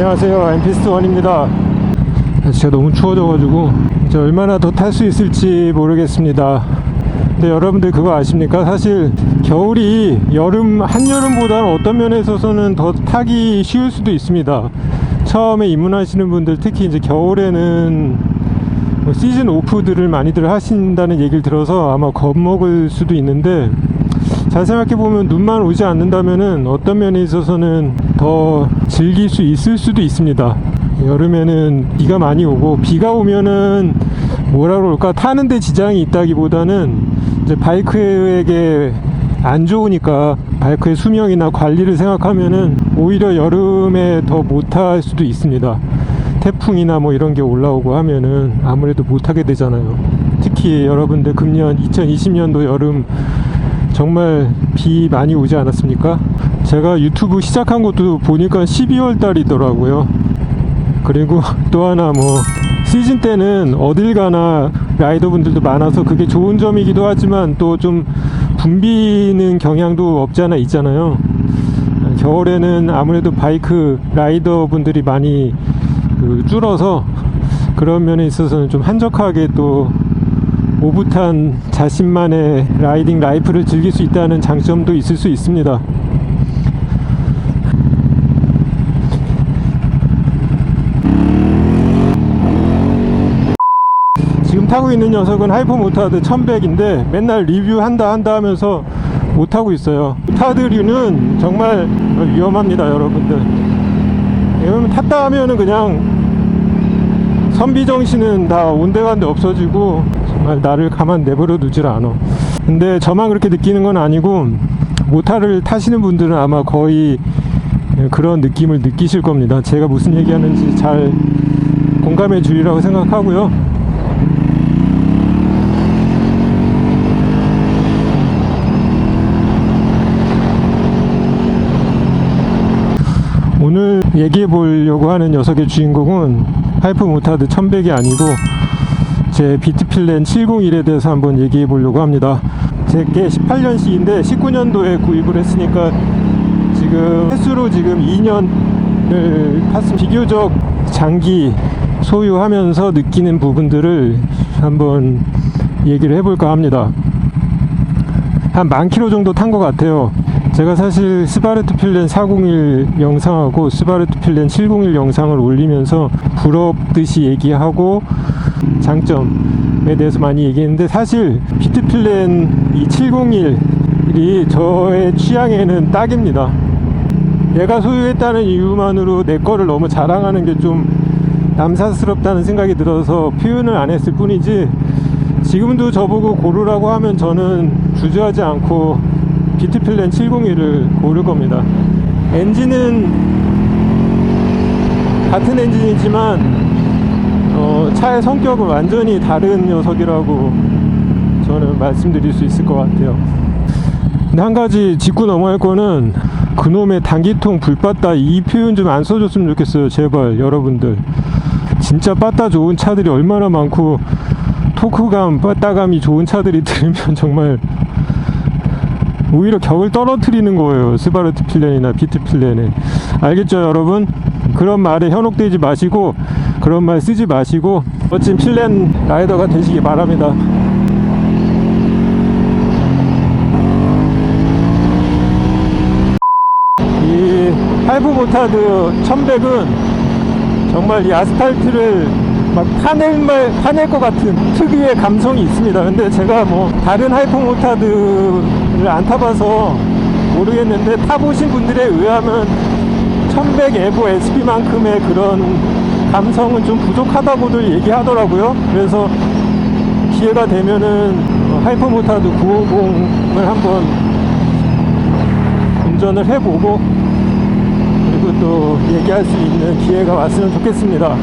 안녕하세요, 엠피스트1입니다. 진짜 너무 추워져가지고 이제 얼마나 더 탈 수 있을지 모르겠습니다. 근데 여러분들 그거 아십니까? 사실 겨울이 한여름보다는 어떤 면에 있어서는 더 타기 쉬울 수도 있습니다. 처음에 입문하시는 분들, 특히 이제 겨울에는 시즌 오프들을 많이들 하신다는 얘기를 들어서 아마 겁먹을 수도 있는데, 잘 생각해보면 눈만 오지 않는다면은 어떤 면에 있어서는 더 즐길 수 있을 수도 있습니다. 여름에는 비가 많이 오고, 비가 오면은 뭐라 그럴까, 타는데 지장이 있다기보다는 이제 바이크에게 안 좋으니까, 바이크의 수명이나 관리를 생각하면은 오히려 여름에 더 못할 수도 있습니다. 태풍이나 뭐 이런 게 올라오고 하면은 아무래도 못하게 되잖아요. 특히 여러분들 금년 2020년도 여름 정말 비 많이 오지 않았습니까? 제가 유튜브 시작한 것도 보니까 12월 달이더라고요. 그리고 또 하나, 시즌 때는 어딜 가나 라이더분들도 많아서 그게 좋은 점이기도 하지만 또 좀 붐비는 경향도 없지 않아 있잖아요. 겨울에는 아무래도 바이크 라이더분들이 많이 줄어서 그런 면에 있어서는 좀 한적하게 또 오붓한 자신만의 라이딩 라이프를 즐길 수 있다는 장점도 있을 수 있습니다. 지금 타고 있는 녀석은 하이퍼모타드 1100인데 맨날 리뷰한다 하면서 못타고 있어요. 모타드류는 정말 위험합니다, 여러분들. 왜냐면 탔다 하면은 그냥 선비정신은 다 온데간데 없어지고 정말 나를 가만 내버려 두질 않아. 근데 저만 그렇게 느끼는 건 아니고 모타를 타시는 분들은 아마 거의 그런 느낌을 느끼실 겁니다. 제가 무슨 얘기하는지 잘 공감해 주리라고 생각하고요. 오늘 얘기해 보려고 하는 녀석의 주인공은 하이퍼모타드 1100이 아니고 제 비트필렌 701에 대해서 한번 얘기해 보려고 합니다. 제게 18년식인데 19년도에 구입을 했으니까 지금 횟수로 지금 2년을 탔습니다. 비교적 장기 소유하면서 느끼는 부분들을 한번 얘기를 해볼까 합니다. 한 10,000km 정도 탄 것 같아요. 제가 사실 스바르트 필렌 401 영상하고 스바르트 필렌 701 영상을 올리면서 부럽듯이 얘기하고 장점에 대해서 많이 얘기했는데, 사실 비트필렌 이 701이 저의 취향에는 딱입니다. 내가 소유했다는 이유만으로 내 거를 너무 자랑하는 게 좀 남사스럽다는 생각이 들어서 표현을 안 했을 뿐이지, 지금도 저보고 고르라고 하면 저는 주저하지 않고 비트필렌 701을 고를 겁니다. 엔진은 같은 엔진이지만 차의 성격은 완전히 다른 녀석이라고 저는 말씀드릴 수 있을 것 같아요. 근데 한 가지 짚고 넘어갈 거는, 그놈의 단기통 불빠따 이 표현 좀 안 써줬으면 좋겠어요. 제발 여러분들. 진짜 빠따 좋은 차들이 얼마나 많고 토크감, 빠따감이 좋은 차들이 들으면 정말 오히려 격을 떨어뜨리는 거예요, 스바르트 필렌이나 비트 필렌에. 알겠죠, 여러분? 그런 말에 현혹되지 마시고, 그런 말 쓰지 마시고 멋진 필렌 라이더가 되시기 바랍니다. 이 하이퍼모타드 1100은 정말 이 아스팔트를 막 파낼 것 같은 특유의 감성이 있습니다. 근데 제가 다른 하이퍼모타드를 안 타봐서 모르겠는데, 타보신 분들에 의하면 1100 에보 SP만큼의 그런 감성은 좀 부족하다고들 얘기하더라고요. 그래서 기회가 되면은 하이퍼모타드 950을 한번 운전을 해보고, 그리고 또 얘기할 수 있는 기회가 왔으면 좋겠습니다.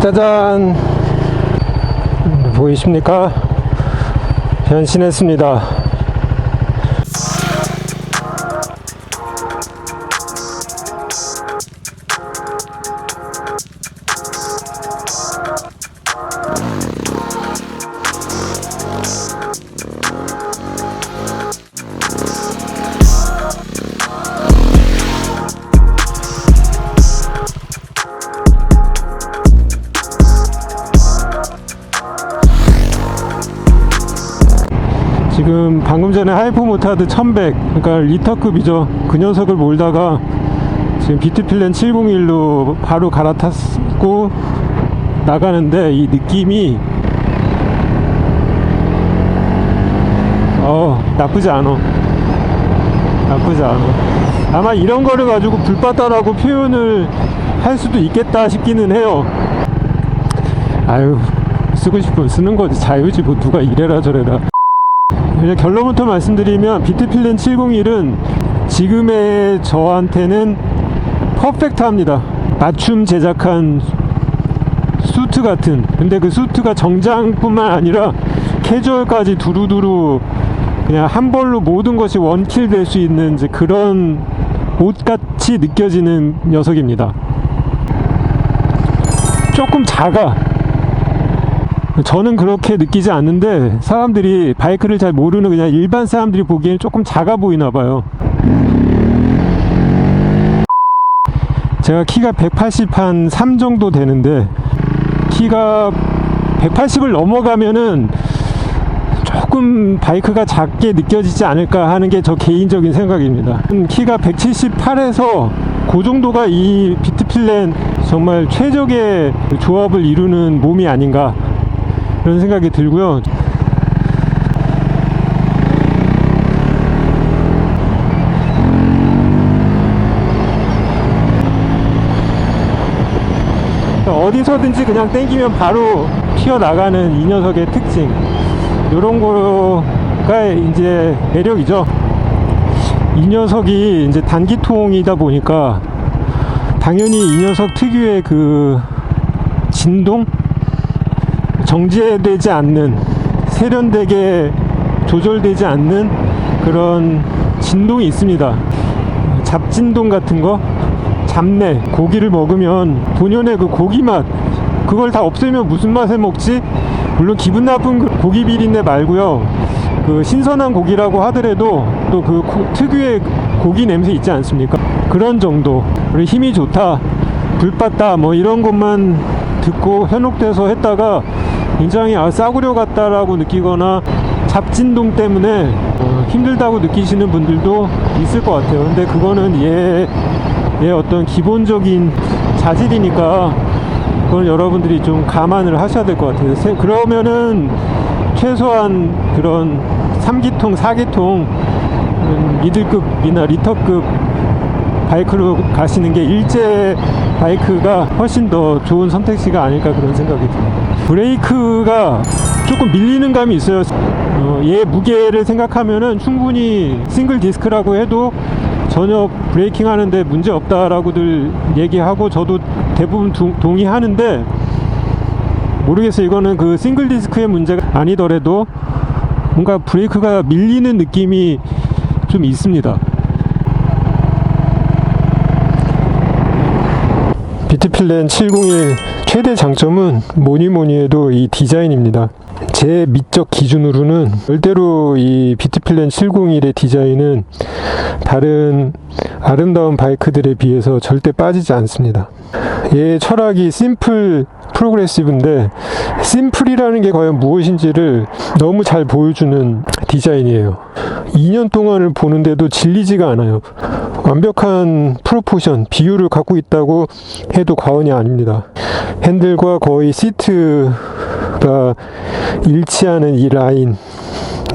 짜잔, 보이십니까? 변신했습니다. 지금 방금 전에 하이퍼 모타드 1100, 그러니까 리터급이죠. 그 녀석을 몰다가 지금 비트필렌 701로 바로 갈아탔고 나가는데, 이 느낌이 나쁘지 않아. 아마 이런 거를 가지고 불바다라고 표현을 할 수도 있겠다 싶기는 해요. 아유, 쓰고 싶으면 쓰는 거지. 자유지 뭐 누가 이래라 저래라. 그냥 결론부터 말씀드리면 비트필렌 701은 지금의 저한테는 퍼펙트합니다. 맞춤 제작한 수트 같은, 근데 그 수트가 정장뿐만 아니라 캐주얼까지 두루두루 그냥 한 벌로 모든 것이 원킬 될 수 있는 이제 그런 옷같이 느껴지는 녀석입니다. 조금 작아. 저는 그렇게 느끼지 않는데 사람들이, 바이크를 잘 모르는 그냥 일반 사람들이 보기엔 조금 작아 보이나 봐요. 제가 키가 183 정도 되는데, 키가 180을 넘어가면은 조금 바이크가 작게 느껴지지 않을까 하는 게 저 개인적인 생각입니다. 키가 178에서 그 정도가 이 비트필렌 정말 최적의 조합을 이루는 몸이 아닌가, 그런 생각이 들고요. 어디서든지 그냥 땡기면 바로 튀어나가는 이 녀석의 특징, 이런 거가 이제 매력이죠. 이 녀석이 이제 단기통이다 보니까 당연히 이 녀석 특유의 그 진동? 정제되지 않는, 세련되게 조절되지 않는 그런 진동이 있습니다. 잡진동 같은 거, 잡내, 고기를 먹으면 본연의 그 고기 맛, 그걸 다 없애면 무슨 맛에 먹지? 물론 기분 나쁜 그 고기 비린내 말고요, 그 신선한 고기라고 하더라도 또 그 특유의 고기 냄새 있지 않습니까? 그런 정도. 그리고 힘이 좋다, 불봤다, 뭐 이런 것만 듣고 현혹돼서 했다가 굉장히 싸구려 같다라고 느끼거나 잡진동 때문에 힘들다고 느끼시는 분들도 있을 것 같아요. 근데 그거는 얘의 어떤 기본적인 자질이니까 그건 여러분들이 좀 감안을 하셔야 될 것 같아요. 그러면은 최소한 그런 3기통, 4기통 미들급이나 리터급 바이크로 가시는 게 일제 바이크가 훨씬 더 좋은 선택지가 아닐까, 그런 생각이 듭니다. 브레이크가 조금 밀리는 감이 있어요. 얘 무게를 생각하면은 충분히 싱글 디스크라고 해도 전혀 브레이킹 하는데 문제 없다라고들 얘기하고 저도 대부분 동의하는데, 모르겠어요. 이거는 그 싱글 디스크의 문제가 아니더라도 뭔가 브레이크가 밀리는 느낌이 좀 있습니다. 비트필렌 701 최대 장점은 뭐니 해도 이 디자인입니다. 제 미적 기준으로는 절대로 이 비트필렌 701의 디자인은 다른 아름다운 바이크들에 비해서 절대 빠지지 않습니다. 얘의 철학이 심플 프로그레시브인데, 심플이라는 게 과연 무엇인지를 너무 잘 보여주는 디자인이에요. 2년 동안을 보는데도 질리지가 않아요. 완벽한 프로포션, 비율을 갖고 있다고 해도 과언이 아닙니다. 핸들과 거의 시트가 일치하는 이 라인,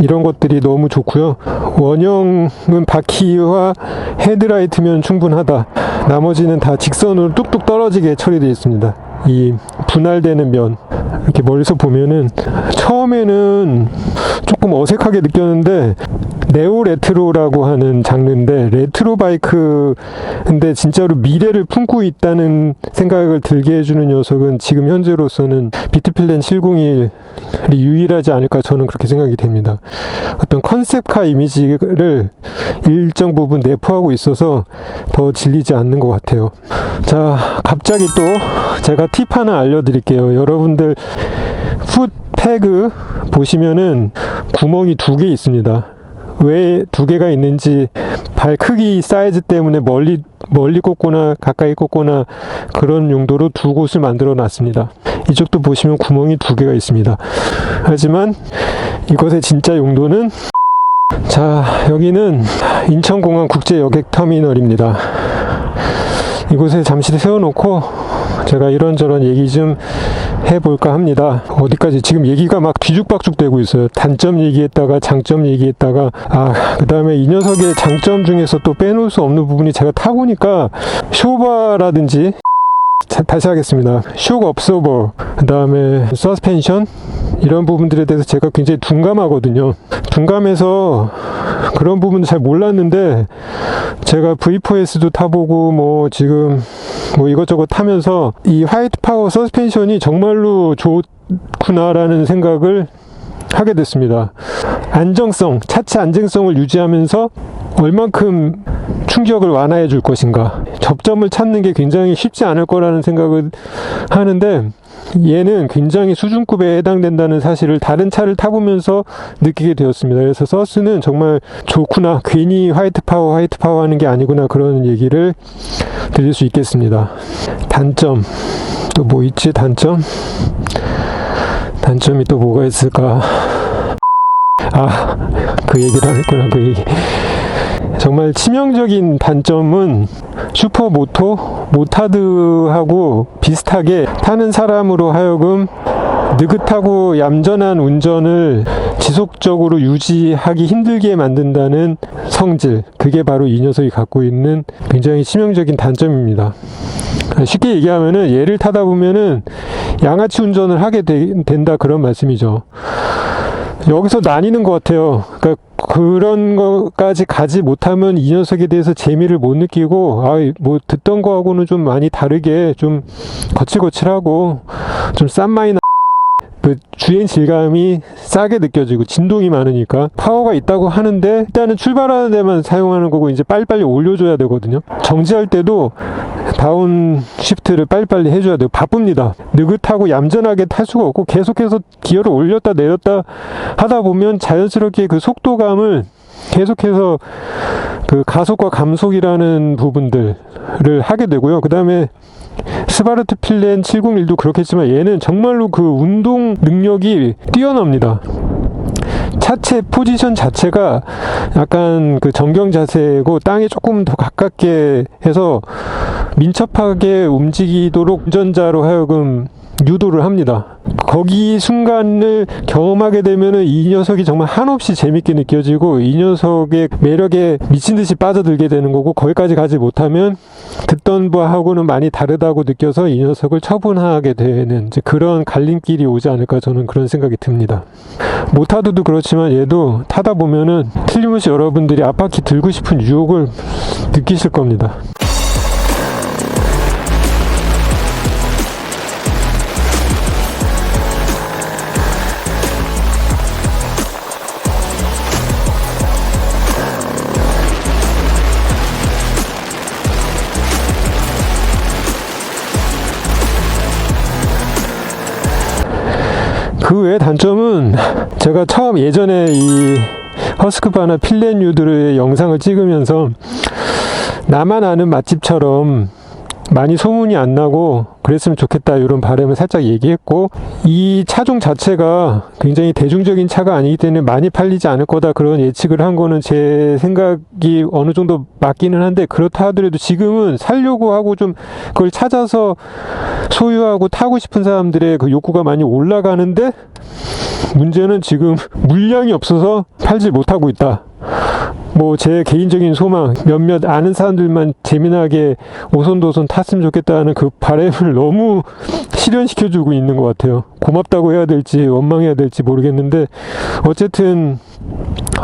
이런 것들이 너무 좋고요. 원형은 바퀴와 헤드라이트면 충분하다. 나머지는 다 직선으로 뚝뚝 떨어지게 처리되어 있습니다. 이 분할되는 면, 이렇게 멀리서 보면은 처음에는 조금 어색하게 느꼈는데, 네오 레트로라고 하는 장르인데, 레트로 바이크인데 진짜로 미래를 품고 있다는 생각을 들게 해주는 녀석은 지금 현재로서는 비트필렌 701이 유일하지 않을까, 저는 그렇게 생각이 됩니다. 어떤 컨셉카 이미지를 일정 부분 내포하고 있어서 더 질리지 않는 것 같아요. 자, 갑자기 또 제가 팁 하나 알려드릴게요. 여러분들 풋패그 보시면은 구멍이 2개 있습니다. 왜 2개가 있는지, 발 크기 사이즈 때문에 멀리 꽂거나 가까이 꽂거나 그런 용도로 2곳을 만들어 놨습니다. 이쪽도 보시면 구멍이 2개가 있습니다. 하지만 이것의 진짜 용도는 자, 여기는 인천공항 국제여객터미널입니다. 이곳에 잠시 세워놓고 제가 이런저런 얘기 좀 해볼까 합니다. 어디까지 지금 얘기가 막 뒤죽박죽 되고 있어요. 단점 얘기했다가 장점 얘기했다가 그 다음에 이 녀석의 장점 중에서 또 빼놓을 수 없는 부분이 제가 타보니까 쇼바라든지 다시 하겠습니다. 쇼크 업소버, 그 다음에 서스펜션, 이런 부분들에 대해서 제가 굉장히 둔감하거든요. 둔감해서 그런 부분도 잘 몰랐는데 제가 V4S도 타보고 뭐 지금 뭐 이것저것 타면서 이 화이트 파워 서스펜션이 정말로 좋구나라는 생각을 하게 됐습니다. 안정성, 차체 안정성을 유지하면서 얼만큼 충격을 완화해 줄 것인가, 접점을 찾는 게 굉장히 쉽지 않을 거라는 생각을 하는데 얘는 굉장히 수준급에 해당된다는 사실을 다른 차를 타보면서 느끼게 되었습니다. 그래서 서스는 정말 좋구나, 괜히 화이트 파워 하는 게 아니구나, 그런 얘기를 드릴 수 있겠습니다. 단점 또 뭐 있지? 단점이 또 뭐가 있을까? 그 얘기를 안 했구나. 그 얘기. 정말 치명적인 단점은 슈퍼모토, 모타드하고 비슷하게 타는 사람으로 하여금 느긋하고 얌전한 운전을 지속적으로 유지하기 힘들게 만든다는 성질, 그게 바로 이 녀석이 갖고 있는 굉장히 치명적인 단점입니다. 쉽게 얘기하면은 얘를 타다 보면은 양아치 운전을 하게 된다, 그런 말씀이죠. 여기서 나뉘는 것 같아요. 그러니까 그런 것까지 가지 못하면 이 녀석에 대해서 재미를 못 느끼고, 뭐 듣던 거하고는 좀 많이 다르게 좀 거칠거칠하고 좀 싼 마이 그 주행 질감이 싸게 느껴지고 진동이 많으니까 파워가 있다고 하는데 일단은 출발하는 데만 사용하는 거고 이제 빨리빨리 올려줘야 되거든요. 정지할 때도 다운 시프트를 빨리빨리 해줘야 돼요. 바쁩니다. 느긋하고 얌전하게 탈 수가 없고 계속해서 기어를 올렸다 내렸다 하다 보면 자연스럽게 그 속도감을 계속해서 그 가속과 감속이라는 부분들을 하게 되고요. 그 다음에 스바르트 필렌 701도 그렇겠지만 얘는 정말로 그 운동 능력이 뛰어납니다. 차체 포지션 자체가 약간 그 정경 자세고 땅에 조금 더 가깝게 해서 민첩하게 움직이도록 운전자로 하여금 유도를 합니다. 거기 순간을 경험하게 되면은 이 녀석이 정말 한없이 재밌게 느껴지고 이 녀석의 매력에 미친듯이 빠져들게 되는 거고, 거기까지 가지 못하면 듣던 바하고는 많이 다르다고 느껴서 이 녀석을 처분하게 되는 이제 그런 갈림길이 오지 않을까, 저는 그런 생각이 듭니다. 모타드도 그렇지만 얘도 타다 보면은 틀림없이 여러분들이 앞바퀴 들고 싶은 유혹을 느끼실 겁니다. 그 외의 단점은 제가 처음 예전에 이 허스크바나 필렌유들의 영상을 찍으면서 나만 아는 맛집처럼 많이 소문이 안 나고 그랬으면 좋겠다, 이런 바람을 살짝 얘기했고, 이 차종 자체가 굉장히 대중적인 차가 아니기 때문에 많이 팔리지 않을 거다, 그런 예측을 한 거는 제 생각이 어느 정도 맞기는 한데, 그렇다 하더라도 지금은 살려고 하고 좀 그걸 찾아서 소유하고 타고 싶은 사람들의 그 욕구가 많이 올라가는데, 문제는 지금 물량이 없어서 팔지 못하고 있다. 뭐 제 개인적인 소망, 몇몇 아는 사람들만 재미나게 오손도손 탔으면 좋겠다는 그 바람을 너무 실현시켜주고 있는 것 같아요. 고맙다고 해야 될지 원망해야 될지 모르겠는데, 어쨌든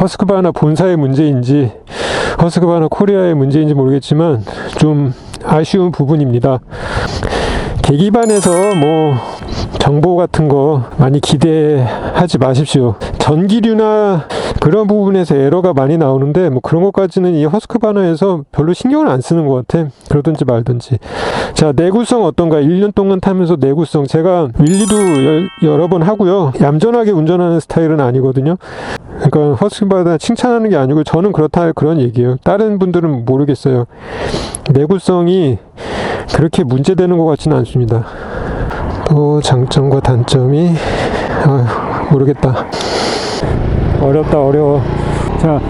허스크바나 본사의 문제인지 허스크바나 코리아의 문제인지 모르겠지만 좀 아쉬운 부분입니다. 계기판에서 뭐 정보 같은 거 많이 기대하지 마십시오. 전기류나 그런 부분에서 에러가 많이 나오는데 뭐 그런 것까지는 이 허스크바나에서 별로 신경을 안 쓰는 것 같아. 그러든지 말든지. 자, 내구성 어떤가? 1년 동안 타면서 내구성, 제가 윌리도 여러 번 하고요. 얌전하게 운전하는 스타일은 아니거든요. 그러니까 허스크바나 칭찬하는 게 아니고 저는 그렇다, 그런 얘기예요. 다른 분들은 모르겠어요. 내구성이 그렇게 문제되는 것 같지는 않습니다. 또 장점과 단점이 모르겠다. 어렵다, 어려워. 자,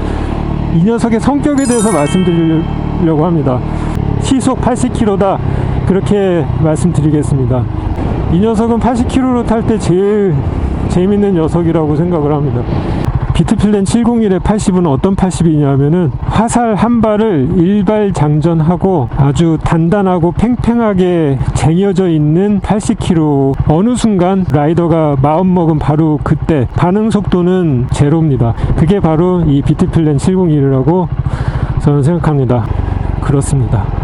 이 녀석의 성격에 대해서 말씀드리려고 합니다. 시속 80km다, 그렇게 말씀드리겠습니다. 이 녀석은 80km로 탈 때 제일 재밌는 녀석이라고 생각을 합니다. 비트플랜 701의 80은 어떤 80이냐면은 화살 한 발을 일발장전하고 아주 단단하고 팽팽하게 쟁여져 있는 80km. 어느 순간 라이더가 마음먹은 바로 그때 반응 속도는 제로입니다. 그게 바로 이 비트플랜 701이라고 저는 생각합니다. 그렇습니다.